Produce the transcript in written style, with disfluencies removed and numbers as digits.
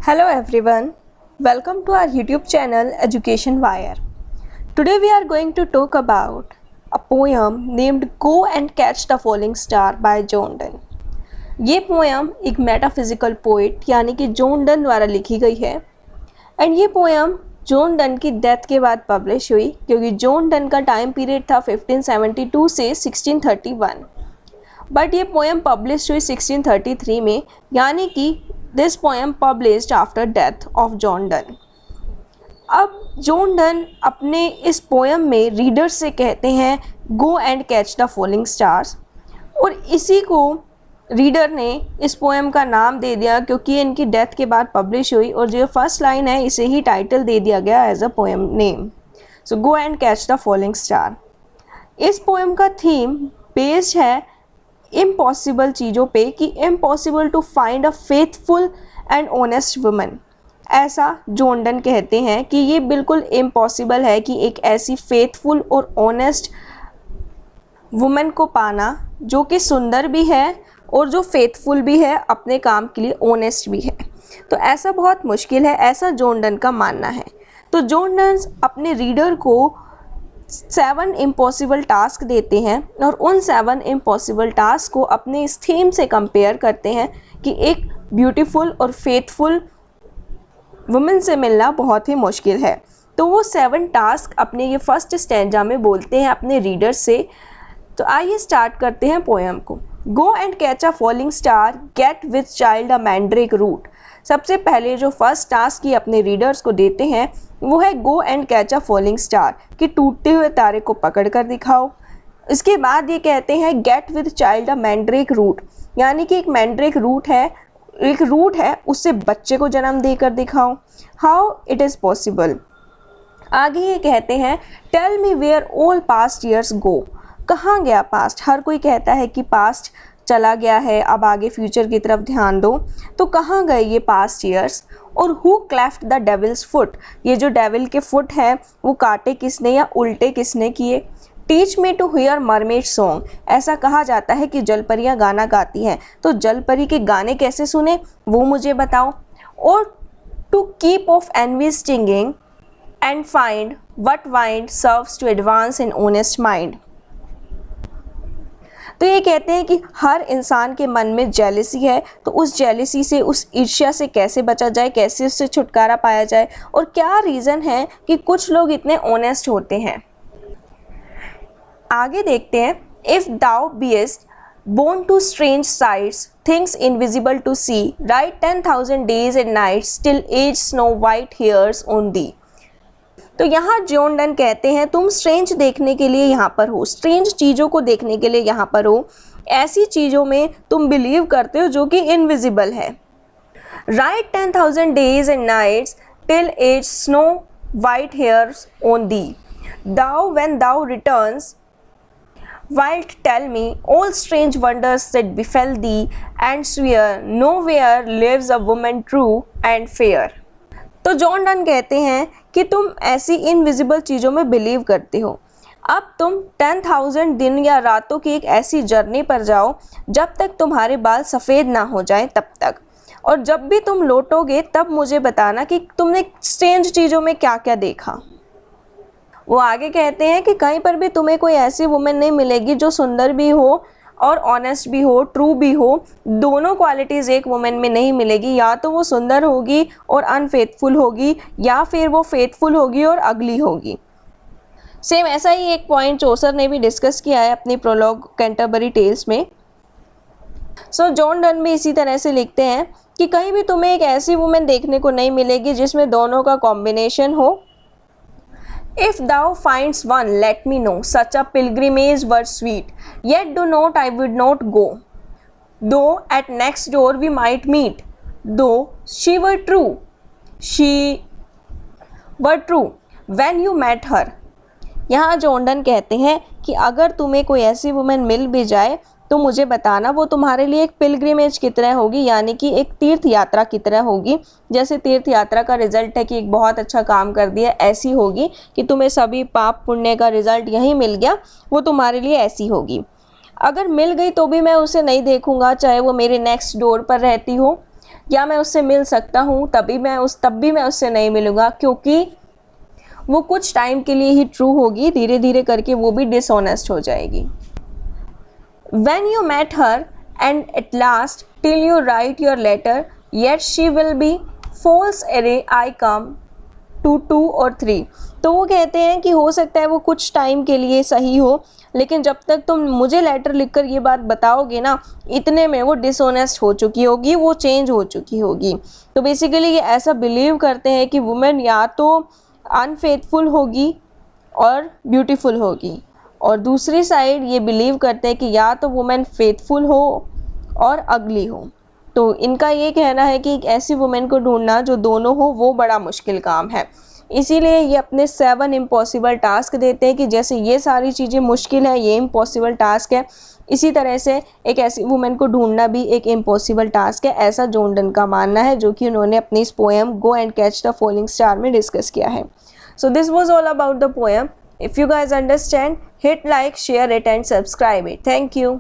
Hello everyone, welcome to our YouTube channel Education Wire. Today we are going to talk about a poem named Go and Catch the Falling Star by John Donne. ये poem एक metaphysical poet यानी कि John Donne द्वारा लिखी गई है and ये poem John Donne की डेथ के बाद पब्लिश हुई क्योंकि जॉन डन का टाइम पीरियड था 1572 से 1631, बट ये पोएम पब्लिश हुई 1633 में, यानी कि this poem published after death of John Donne. अब जॉन डन अपने इस पोएम में रीडर्स से कहते हैं गो and catch the falling stars, और इसी को रीडर ने इस पोएम का नाम दे दिया क्योंकि इनकी डेथ के बाद पब्लिश हुई, और जो फर्स्ट लाइन है इसे ही टाइटल दे दिया गया as a poem name. So go and catch the falling star. इस पोएम का थीम बेस्ड है इम्पॉसिबल चीज़ों पे कि impossible to find a faithful and honest woman. ऐसा जॉन डन कहते हैं कि ये बिल्कुल इम्पॉसिबल है कि एक ऐसी फेथफुल और ऑनेस्ट वुमन को पाना जो कि सुंदर भी है और जो फेथफुल भी है, अपने काम के लिए ऑनेस्ट भी है। तो ऐसा बहुत मुश्किल है, ऐसा जॉन डन का मानना है। तो जॉन डन अपने रीडर को 7 इम्पॉसिबल टास्क देते हैं और उन 7 इम्पॉसिबल टास्क को अपने इस थीम से कंपेयर करते हैं कि एक ब्यूटीफुल और फेथफुल वुमेन से मिलना बहुत ही मुश्किल है। तो वो 7 टास्क अपने ये फर्स्ट स्टैंजा में बोलते हैं अपने रीडर से। तो आइए स्टार्ट करते हैं पोएम को। Go and catch a falling star, get with child a mandrake root. सबसे पहले जो फर्स्ट टास्क ये अपने रीडर्स को देते हैं वो है गो and catch a falling star, कि टूटते हुए तारे को पकड़ कर दिखाओ। इसके बाद ये कहते हैं get with child a mandrake root, यानी कि एक मैंड्रेक रूट है, उससे बच्चे को जन्म देकर दिखाओ। How it is possible. आगे ये कहते हैं tell me where all past years go. कहाँ गया पास्ट। हर कोई कहता है कि पास्ट चला गया है, अब आगे फ्यूचर की तरफ ध्यान दो। तो कहाँ गए ये पास्ट ईयर्स। और who cleft the devil's foot, ये जो डेविल के फुट हैं वो काटे किसने या उल्टे किसने किए। Teach me to hear mermaid song, ऐसा कहा जाता है कि जलपरियाँ गाना गाती हैं, तो जलपरी के गाने कैसे सुने वो मुझे बताओ। और to keep off envy stinging and find what wind serves to advance in honest mind. तो ये कहते हैं कि हर इंसान के मन में जेलसी है, तो उस जेलसी से, उस ईर्ष्या से कैसे बचा जाए, कैसे उससे छुटकारा पाया जाए, और क्या रीज़न है कि कुछ लोग इतने ऑनेस्ट होते हैं। आगे देखते हैं if thou be'st born to strange sights, things invisible to see, ride 10,000 days and nights till age snow white hairs on thee. तो यहाँ जॉन डन कहते हैं तुम स्ट्रेंज देखने के लिए यहाँ पर हो, स्ट्रेंज चीज़ों को देखने के लिए यहाँ पर हो, ऐसी चीज़ों में तुम बिलीव करते हो जो कि इनविजिबल है। Right 10,000 days and nights till age snow white hairs on thee, thou when thou returns wilt tell me all strange wonders that befell thee, and swear nowhere lives a woman true and fair। तो John Donne कहते हैं कि तुम ऐसी invisible चीज़ों में believe करते हो। अब तुम 10,000 दिन या रातों की एक ऐसी जर्नी पर जाओ जब तक तुम्हारे बाल सफ़ेद ना हो जाएं तब तक, और जब भी तुम लौटोगे तब मुझे बताना कि तुमने स्ट्रेंज चीज़ों में क्या क्या देखा। वो आगे कहते हैं कि कहीं पर भी तुम्हें कोई ऐसी वुमेन नहीं मिलेगी जो सुंदर भी हो और ऑनेस्ट भी हो, ट्रू भी हो। दोनों क्वालिटीज़ एक वुमेन में नहीं मिलेगी, या तो वो सुंदर होगी और अनफेथफुल होगी, या फिर वो फेथफुल होगी और अगली होगी। सेम ऐसा ही एक पॉइंट चौसर ने भी डिस्कस किया है अपनी प्रोलॉग कैंटरबरी टेल्स में। सो जॉन डन भी इसी तरह से लिखते हैं कि कहीं भी तुम्हें एक ऐसी वुमेन देखने को नहीं मिलेगी जिसमें दोनों का कॉम्बिनेशन हो। If thou findest one, let me know, such a pilgrimage were sweet, yet do not I would not go, though at next door we might meet, though she were true when you met her। यहाँ John Donne कहते हैं कि अगर तुम्हें कोई ऐसी women मिल भी जाए तो मुझे बताना, वो तुम्हारे लिए एक पिलग्रिमेज की तरह होगी, यानी कि एक तीर्थ यात्रा की तरह होगी। जैसे तीर्थ यात्रा का रिजल्ट है कि एक बहुत अच्छा काम कर दिया, ऐसी होगी कि तुम्हें सभी पाप पुण्य का रिजल्ट यहीं मिल गया, वो तुम्हारे लिए ऐसी होगी। अगर मिल गई तो भी मैं उसे नहीं देखूंगा, चाहे वो मेरे नेक्स्ट डोर पर रहती हो, या मैं उससे मिल सकता हूँ तब भी मैं उससे नहीं मिलूँगा, क्योंकि वो कुछ टाइम के लिए ही ट्रू होगी, धीरे धीरे करके वो भी डिसऑनेस्ट हो जाएगी। When you met her and at last till you write your letter, yet she will be false array I come to 2 or 3। तो वो कहते हैं कि हो सकता है वो कुछ टाइम के लिए सही हो, लेकिन जब तक तुम मुझे लेटर लिखकर ये बात बताओगे ना, इतने में वो डिसऑनेस्ट हो चुकी होगी, वो चेंज हो चुकी होगी। तो बेसिकली ये ऐसा बिलीव करते हैं कि वुमेन या तो अनफेथफुल होगी और ब्यूटीफुल होगी, और दूसरी साइड ये बिलीव करते हैं कि या तो वुमेन फेथफुल हो और अगली हो। तो इनका ये कहना है कि एक ऐसी वुमेन को ढूंढना जो दोनों हो वो बड़ा मुश्किल काम है। इसीलिए ये अपने 7 इम्पॉसिबल टास्क देते हैं कि जैसे ये सारी चीज़ें मुश्किल है, ये इम्पॉसिबल टास्क है, इसी तरह से एक ऐसी वुमेन को ढूंढना भी एक इम्पॉसिबल टास्क है, ऐसा जॉर्डन का मानना है, जो कि उन्होंने अपनी इस poem go and catch the falling star में डिस्कस किया है। So this was all about the poem. If you guys understand, hit like, share it and subscribe it. Thank you.